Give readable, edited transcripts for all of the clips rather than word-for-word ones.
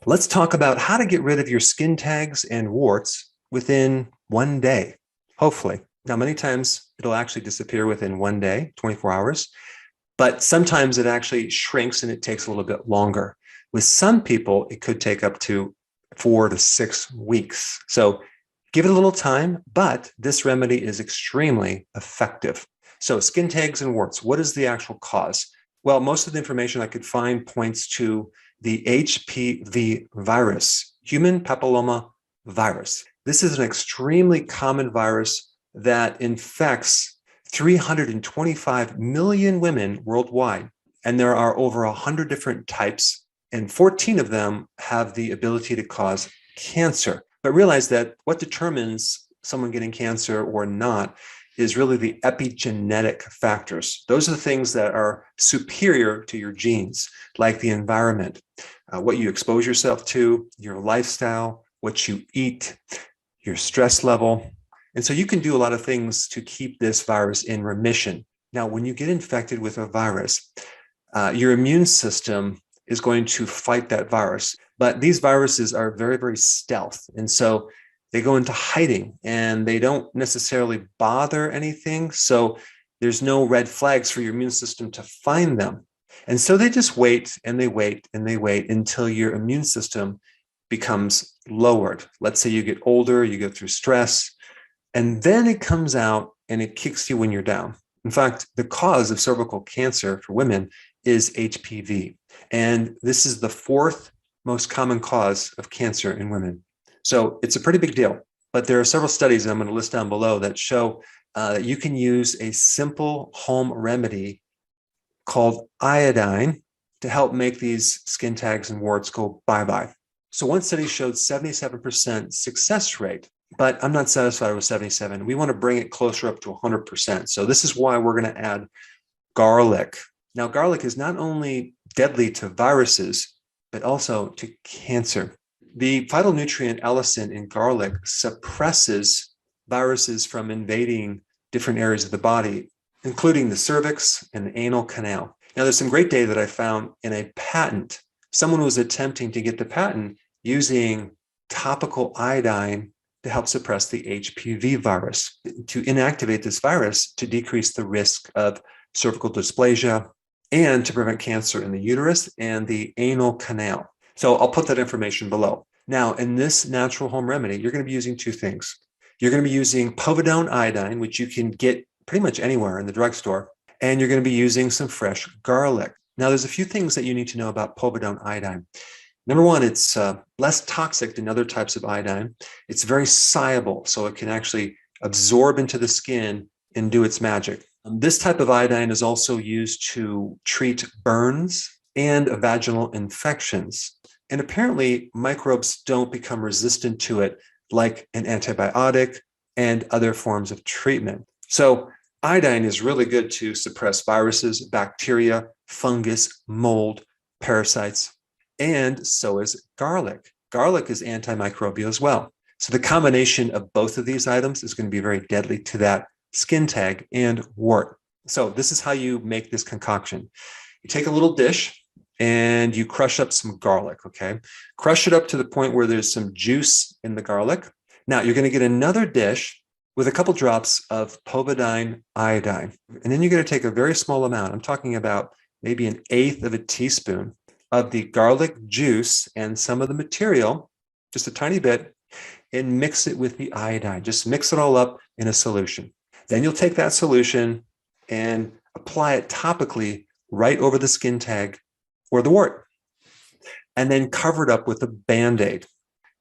Let's talk about how to get rid of your skin tags and warts within one day, hopefully. Now, many times it'll actually disappear within one day, 24 hours, but sometimes it actually shrinks and it takes a little bit longer. With some people, it could take up to 4 to 6 weeks. So give it a little time, but this remedy is extremely effective. So, skin tags and warts, what is the actual cause? Well, most of the information I could find points to the HPV virus, human papilloma virus. This is an extremely common virus that infects 325 million women worldwide. And there are over 100 different types, and 14 of them have the ability to cause cancer. But realize that what determines someone getting cancer or not is really the epigenetic factors. Those are the things that are superior to your genes, like the environment, what you expose yourself to, your lifestyle, what you eat, your stress level. And so you can do a lot of things to keep this virus in remission. Now, when you get infected with a virus, your immune system is going to fight that virus. But these viruses are very, very stealth. And so they go into hiding and they don't necessarily bother anything. So there's no red flags for your immune system to find them. And so they just wait and they wait and they wait until your immune system becomes lowered. Let's say you get older, you go through stress, and then it comes out and it kicks you when you're down. In fact, the cause of cervical cancer for women is HPV. And this is the fourth most common cause of cancer in women. So it's a pretty big deal. But there are several studies that I'm going to list down below that show that you can use a simple home remedy called iodine to help make these skin tags and warts go bye-bye. So one study showed 77% success rate, but I'm not satisfied with 77. We want to bring it closer up to 100%. So this is why we're going to add garlic. Now, garlic is not only deadly to viruses, but also to cancer. The phytonutrient allicin in garlic suppresses viruses from invading different areas of the body, including the cervix and the anal canal. Now, there's some great data that I found in a patent. Someone was attempting to get the patent using topical iodine to help suppress the HPV virus, to inactivate this virus to decrease the risk of cervical dysplasia and to prevent cancer in the uterus and the anal canal. So I'll put that information below. Now, in this natural home remedy, you're going to be using two things. You're going to be using povidone iodine, which you can get pretty much anywhere in the drugstore, and you're going to be using some fresh garlic. Now, there's a few things that you need to know about povidone iodine. Number one, it's less toxic than other types of iodine. It's very soluble, so it can actually absorb into the skin and do its magic. This type of iodine is also used to treat burns and vaginal infections. And apparently, microbes don't become resistant to it like an antibiotic and other forms of treatment. So iodine is really good to suppress viruses, bacteria, fungus, mold, parasites, and so is garlic. Garlic is antimicrobial as well. So the combination of both of these items is going to be very deadly to that skin tag and wart. So this is how you make this concoction. You take a little dish and you crush up some garlic, okay? Crush it up to the point where there's some juice in the garlic. Now you're going to get another dish with a couple drops of povidone iodine. And then you're going to take a very small amount. I'm talking about maybe an eighth of a teaspoon of the garlic juice and some of the material, just a tiny bit, and mix it with the iodine. Just mix it all up in a solution. Then you'll take that solution and apply it topically right over the skin tag or the wart, and then cover it up with a Band-Aid.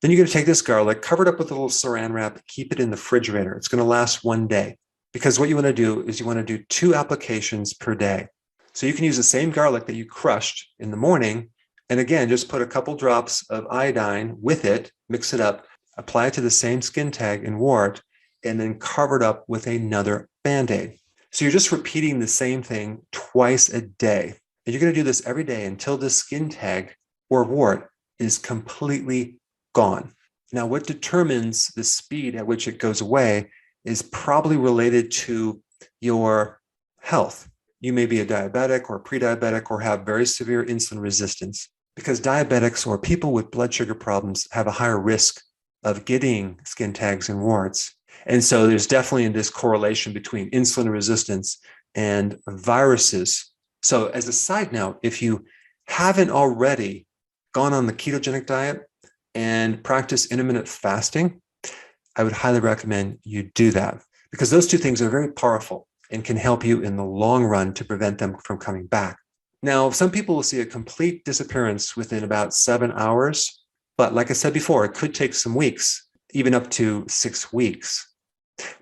Then you're going to take this garlic, cover it up with a little saran wrap, keep it in the refrigerator. It's going to last one day, because what you want to do is you want to do 2 applications per day. So you can use the same garlic that you crushed in the morning, and again, just put a couple drops of iodine with it, mix it up, apply it to the same skin tag and wart, and then cover it up with another Band-Aid. So you're just repeating the same thing twice a day. And you're going to do this every day until the skin tag or wart is completely gone. Now, what determines the speed at which it goes away is probably related to your health. You may be a diabetic or pre-diabetic or have very severe insulin resistance. because diabetics or people with blood sugar problems have a higher risk of getting skin tags and warts. And so there's definitely this correlation between insulin resistance and viruses. So as a side note, if you haven't already gone on the ketogenic diet and practice intermittent fasting, I would highly recommend you do that, because those two things are very powerful and can help you in the long run to prevent them from coming back. Now, some people will see a complete disappearance within about 7 hours, but like I said before, it could take some weeks, even up to 6 weeks.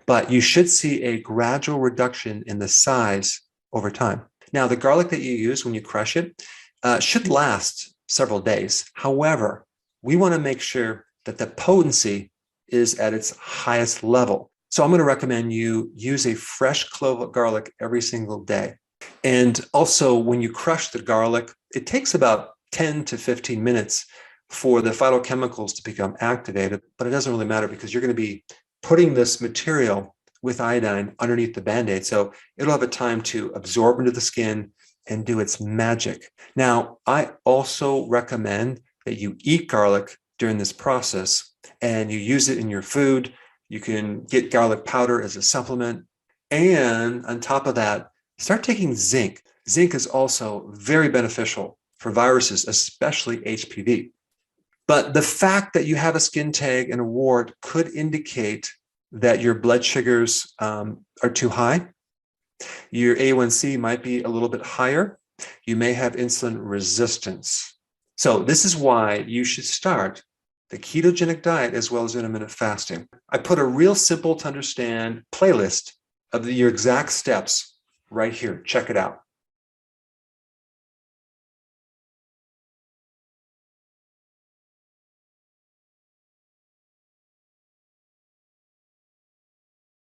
But you should see a gradual reduction in the size over time. Now, the garlic that you use when you crush it should last several days. However, we want to make sure that the potency is at its highest level. So I'm going to recommend you use a fresh clove of garlic every single day. And also, when you crush the garlic, it takes about 10 to 15 minutes for the phytochemicals to become activated, but it doesn't really matter because you're going to be putting this material with iodine underneath the Band-Aid. So it'll have a time to absorb into the skin and do its magic. Now, I also recommend that you eat garlic during this process and you use it in your food. You can get garlic powder as a supplement. And on top of that, start taking zinc. Zinc is also very beneficial for viruses, especially HPV. But the fact that you have a skin tag and a wart could indicate that your blood sugars are too high. Your A1C might be a little bit higher. You may have insulin resistance. So this is why you should start the ketogenic diet as well as intermittent fasting. I put a real simple to understand playlist of your exact steps right here. Check it out.